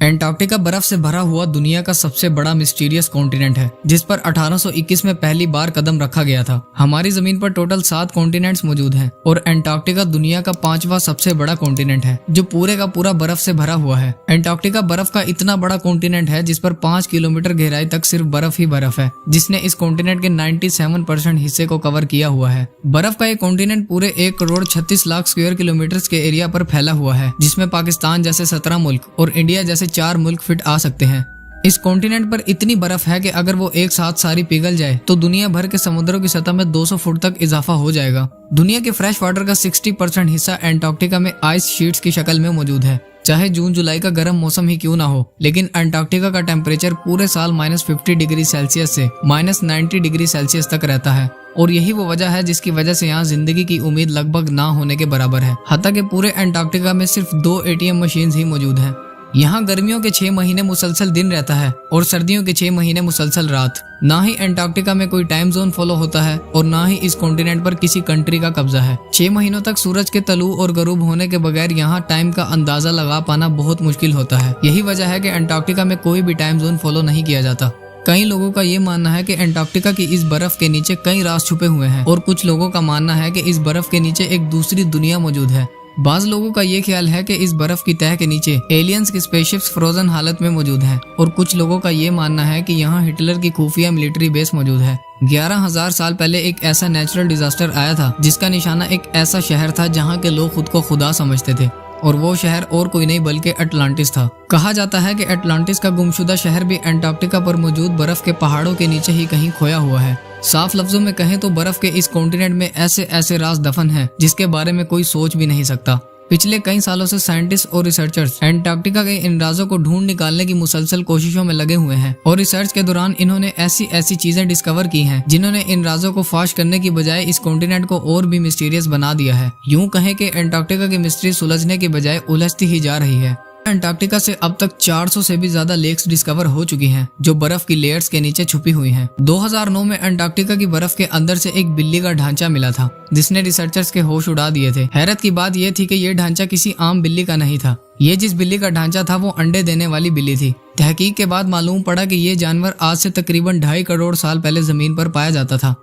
Antarctica बर्फ से भरा हुआ दुनिया का सबसे बड़ा मिस्टीरियस कॉन्टिनेंट है, जिस पर 1821 में पहली बार कदम रखा गया था। हमारी जमीन पर टोटल 7 कॉन्टिनेंट्स मौजूद हैं और एंटार्क्टिका दुनिया का 5वां सबसे बड़ा कॉन्टिनेंट है, जो पूरे का पूरा बर्फ से भरा हुआ है। एंटार्क्टिका बर्फ का इतना बड़ा कॉन्टिनेंट है जिस पर 5 किलोमीटर गहराई तक सिर्फ बर्फ ही बर्फ है, जिसने इस कॉन्टिनेंट के 97% हिस्से को कवर किया हुआ है। बर्फ का ये कॉन्टिनेंट पूरे 1,36,00,000 स्क्वायर किलोमीटर के एरिया पर फैला हुआ है, जिसमें पाकिस्तान जैसे 17 मुल्क और इंडिया जैसे 4 मुल्क फिट आ सकते हैं। इस कॉन्टिनेंट पर इतनी बर्फ है कि अगर वो एक साथ सारी पिघल जाए तो दुनिया भर के समुद्रों की सतह में 200 फुट तक इजाफा हो जाएगा। दुनिया के फ्रेश वाटर का 60% हिस्सा एंटार्क्टिका में आइस शीट्स की शक्ल में मौजूद है। चाहे जून जुलाई का गर्म मौसम ही क्यों ना हो, लेकिन एंटार्क्टिका का टेम्परेचर पूरे साल -50 डिग्री सेल्सियस से -90 डिग्री सेल्सियस तक रहता है, और यही वो वजह है जिसकी वजह से यहाँ जिंदगी की उम्मीद लगभग ना होने के बराबर है। हत्ता कि पूरे एंटार्क्टिका में सिर्फ 2 ATM मशीन ही मौजूद हैं। यहाँ गर्मियों के 6 महीने मुसलसल दिन रहता है और सर्दियों के 6 महीने मुसलसल रात। ना ही एंटार्क्टिका में कोई टाइम जोन फॉलो होता है और ना ही इस कॉन्टिनेंट पर किसी कंट्री का कब्जा है। 6 महीनों तक सूरज के तलू और गरूब होने के बगैर यहाँ टाइम का अंदाजा लगा पाना बहुत मुश्किल होता है। यही वजह है कि एंटार्क्टिका में कोई भी टाइम जोन फॉलो नहीं किया जाता। कई लोगों का ये मानना है कि एंटार्क्टिका की इस बर्फ के नीचे कई राज छुपे हुए हैं, और कुछ लोगों का मानना है कि इस बर्फ के नीचे एक दूसरी दुनिया मौजूद है। बाज लोगों का ये ख्याल है कि इस बर्फ की तह के नीचे एलियंस की स्पेसशिप्स फ्रोजन हालत में मौजूद हैं, और कुछ लोगों का ये मानना है कि यहाँ हिटलर की खुफिया मिलिट्री बेस मौजूद है। 11,000 साल पहले एक ऐसा नेचुरल डिजास्टर आया था जिसका निशाना एक ऐसा शहर था जहाँ के लोग खुद को खुदा समझते थे, और वो शहर और कोई नहीं बल्कि अटलांटिस था। कहा जाता है कि अटलांटिस का गुमशुदा शहर भी एंटार्क्टिका पर मौजूद बर्फ के पहाड़ों के नीचे ही कहीं खोया हुआ है। साफ लफ्जों में कहें तो बर्फ के इस कॉन्टिनेंट में ऐसे ऐसे राज दफन हैं जिसके बारे में कोई सोच भी नहीं सकता। पिछले कई सालों से साइंटिस्ट और रिसर्चर्स एंटार्क्टिका के इन राजों को ढूंढ निकालने की मुसलसल कोशिशों में लगे हुए हैं, और रिसर्च के दौरान इन्होंने ऐसी ऐसी चीजें डिस्कवर की हैं जिन्होंने इन राजों को फाश करने की बजाय इस कॉन्टिनेंट को और भी मिस्टीरियस बना दिया है। यूं कहें कि एंटार्क्टिका की मिस्ट्री सुलझने की बजाय उलझती ही जा रही है। एंटार्क्टिका से अब तक 400 से भी ज्यादा लेक्स डिस्कवर हो चुकी हैं, जो बर्फ की लेयर्स के नीचे छुपी हुई हैं। 2009 में एंटार्क्टिका की बर्फ के अंदर से एक बिल्ली का ढांचा मिला था, जिसने रिसर्चर्स के होश उड़ा दिए थे। हैरत की बात यह थी कि यह ढांचा किसी आम बिल्ली का नहीं था। ये जिस बिल्ली का ढांचा था वो अंडे देने वाली बिल्ली थी। तहकीक के बाद मालूम पड़ा कि ये जानवर आज से तकरीबन 2.5 करोड़ साल पहले जमीन पर पाया जाता था।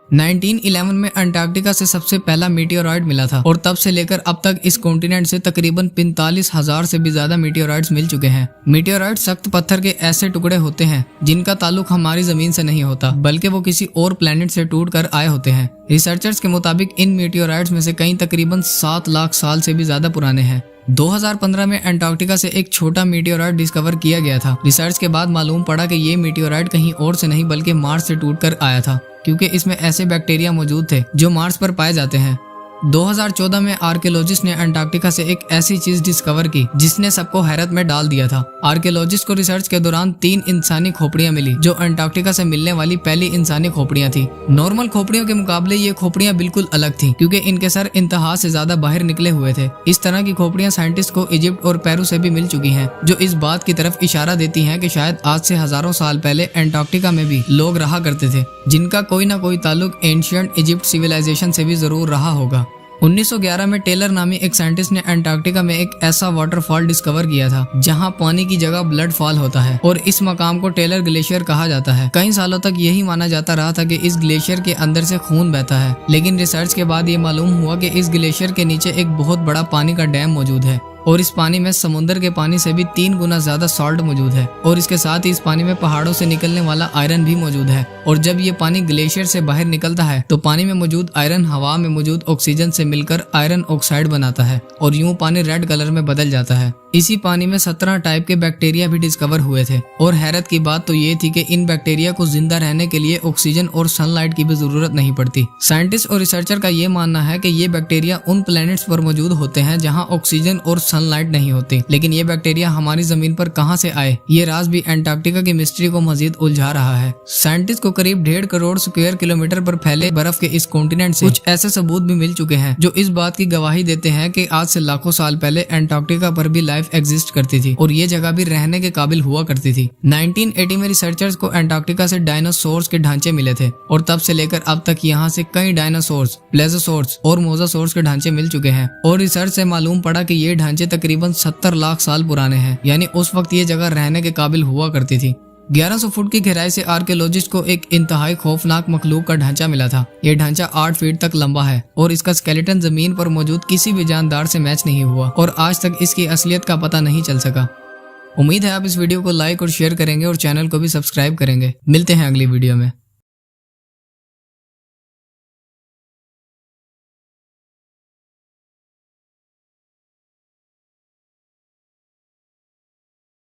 1911 में अंटार्कटिका से सबसे पहला मीटियोराइट मिला था, और तब से लेकर अब तक इस कॉन्टिनेंट से तकरीबन 45,000 से भी ज्यादा मीटियोराइट्स मिल चुके हैं। मीटियोराइट सख्त पत्थर के ऐसे टुकड़े होते हैं जिनका ताल्लुक हमारी जमीन से नहीं होता, बल्कि वो किसी और प्लेनेट से टूट कर आए होते हैं। रिसर्चर्स के मुताबिक इन मीटियोराइट्स में से कई तकरीबन 7 लाख साल से भी ज्यादा पुराने हैं। 2015 में अंटार्कटिका से एक छोटा मीटियोराइट डिस्कवर किया गया था। रिसर्च के बाद मालूम पड़ा कि ये मीटियोराइट कहीं और से नहीं बल्कि मार्स से टूटकर आया था, क्योंकि इसमें ऐसे बैक्टीरिया मौजूद थे जो मार्स पर पाए जाते हैं। 2014 में आर्कियोलॉजिस्ट ने अंटार्कटिका से एक ऐसी चीज डिस्कवर की जिसने सबको हैरत में डाल दिया था। आर्कियोलॉजिस्ट को रिसर्च के दौरान 3 इंसानी खोपड़ियां मिली, जो अंटार्कटिका से मिलने वाली पहली इंसानी खोपड़ियां थी। नॉर्मल खोपड़ियों के मुकाबले ये खोपड़ियां बिल्कुल अलग थी, क्योंकि इनके सर इंतहा से ज्यादा बाहर निकले हुए थे। इस तरह की खोपड़ियां साइंटिस्ट को इजिप्ट और पेरू से भी मिल चुकी हैं, जो इस बात की तरफ इशारा देती हैं कि शायद आज से हजारों साल पहले अंटार्कटिका में भी लोग रहा करते थे, जिनका कोई ना कोई ताल्लुक एंशिएंट इजिप्ट सिविलाइजेशन से भी जरूर रहा होगा। 1911 में टेलर नामी एक साइंटिस्ट ने अंटार्कटिका में एक ऐसा वाटरफॉल डिस्कवर किया था जहां पानी की जगह ब्लड फॉल होता है, और इस मकाम को टेलर ग्लेशियर कहा जाता है। कई सालों तक यही माना जाता रहा था कि इस ग्लेशियर के अंदर से खून बहता है, लेकिन रिसर्च के बाद ये मालूम हुआ कि इस ग्लेशियर के नीचे एक बहुत बड़ा पानी का डैम मौजूद है, और इस पानी में समुद्र के पानी से भी 3 गुना ज्यादा सॉल्ट मौजूद है, और इसके साथ ही इस पानी में पहाड़ों से निकलने वाला आयरन भी मौजूद है। और जब ये पानी ग्लेशियर से बाहर निकलता है तो पानी में मौजूद आयरन हवा में मौजूद ऑक्सीजन से मिलकर आयरन ऑक्साइड बनाता है, और यूं पानी रेड कलर में बदल जाता है। इसी पानी में 17 टाइप के बैक्टीरिया भी डिस्कवर हुए थे, और हैरत की बात तो ये थी कि इन बैक्टीरिया को जिंदा रहने के लिए ऑक्सीजन और सनलाइट की भी जरूरत नहीं पड़ती। साइंटिस्ट और रिसर्चर का ये मानना है कि ये बैक्टीरिया उन प्लैनेट्स पर मौजूद होते हैं जहां ऑक्सीजन और सनलाइट नहीं होती, लेकिन ये बैक्टीरिया हमारी जमीन पर कहां से आए, ये राज भी अंटार्कटिका की मिस्ट्री को मजीद उलझा रहा है। साइंटिस्ट को करीब 1.5 करोड़ स्क्वायर किलोमीटर पर फैले बर्फ के इस कॉन्टिनेंट से कुछ ऐसे सबूत भी मिल चुके हैं जो इस बात की गवाही देते हैं कि आज से लाखों साल पहले अंटार्कटिका पर भी लाइफ लाइफ एग्जिस्ट करती थी और ये जगह भी रहने के काबिल हुआ करती थी। 1980 में रिसर्चर्स को एंटार्क्टिका से डायनासोर्स के ढांचे मिले थे और तब से लेकर अब तक यहाँ से कई डायनासोर्स, प्लेजोसोर्स और मोजासोर्स के ढांचे मिल चुके हैं और रिसर्च से मालूम पड़ा कि ये ढांचे तकरीबन 70 लाख साल पुराने हैं, यानी उस वक्त ये जगह रहने के काबिल हुआ करती थी। 1100 फुट की गहराई से आर्कियोलॉजिस्ट को एक इंतहाई खौफनाक मखलूक का ढांचा मिला था। ये ढांचा 8 फीट तक लंबा है और इसका स्केलेटन जमीन पर मौजूद किसी भी जानदार से मैच नहीं हुआ और आज तक इसकी असलियत का पता नहीं चल सका। उम्मीद है आप इस वीडियो को लाइक और शेयर करेंगे और चैनल को भी सब्सक्राइब करेंगे। मिलते हैं अगली वीडियो में।